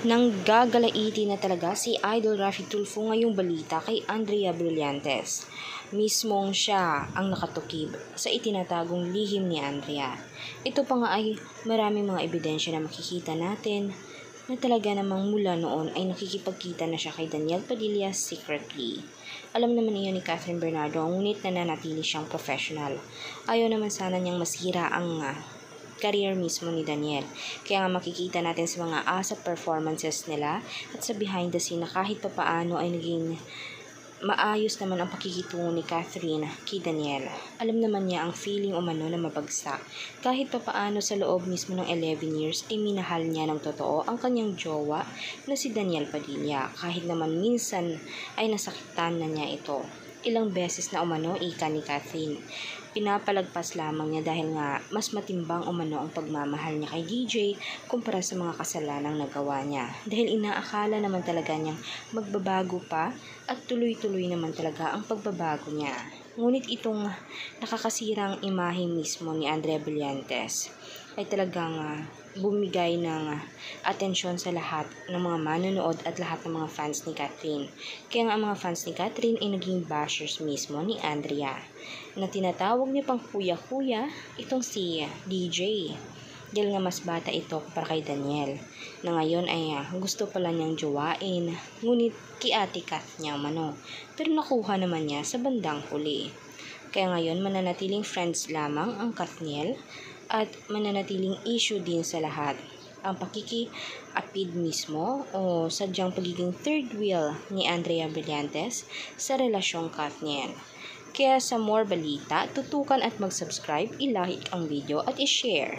Nang gagalaiti na talaga si Idol Raffy Tulfo ngayong balita kay Andrea Brillantes. Mismong siya ang nakatukib sa itinatagong lihim ni Andrea. Ito pa nga ay maraming mga ebidensya na makikita natin na talaga namang mula noon ay nakikipagkita na siya kay Daniel Padilla secretly. Alam naman niya ni Catherine Bernardo, ngunit nananatili siyang professional. Ayaw naman sana niyang masira ang career mismo ni Daniel. Kaya nga makikita natin sa mga ASAP performances nila at sa behind the scene na kahit papaano ay naging maayos naman ang pakikitungo ni Catherine kay Daniel. Alam naman niya ang feeling umano na mabagsak. Kahit papaano sa loob mismo ng 11 years ay minahal niya ng totoo ang kanyang jowa na si Daniel Padilla. Kahit naman minsan ay nasakitan na niya ito. Ilang beses na umano ika ni Catherine. Pinapalagpas lamang niya dahil nga mas matimbang umano ang pagmamahal niya kay DJ kumpara sa mga kasalanang nagawa niya. Dahil inaakala naman talaga niyang magbabago pa at tuloy-tuloy naman talaga ang pagbabago niya. Ngunit itong nakakasirang imahe mismo ni Andrea Brillantes ay talagang bumigay ng atensyon sa lahat ng mga manonood at lahat ng mga fans ni Catherine. Kaya nga ang mga fans ni Catherine ay naging bashers mismo ni Andrea na tinatawag niya pang kuya-kuya itong si DJ. Dahil nga mas bata ito para kay Daniel na ngayon ay gusto pala niyang jowain, ngunit ki-ate Kath niya mano, pero nakuha naman niya sa bandang huli. Kaya ngayon mananatiling friends lamang ang Kathniel at mananatiling issue din sa lahat ang pakiki-apid mismo o sadyang pagiging third wheel ni Andrea Brillantes sa relasyong Kathniel. Kaya sa more balita, tutukan at mag-subscribe, i-like ang video at i-share.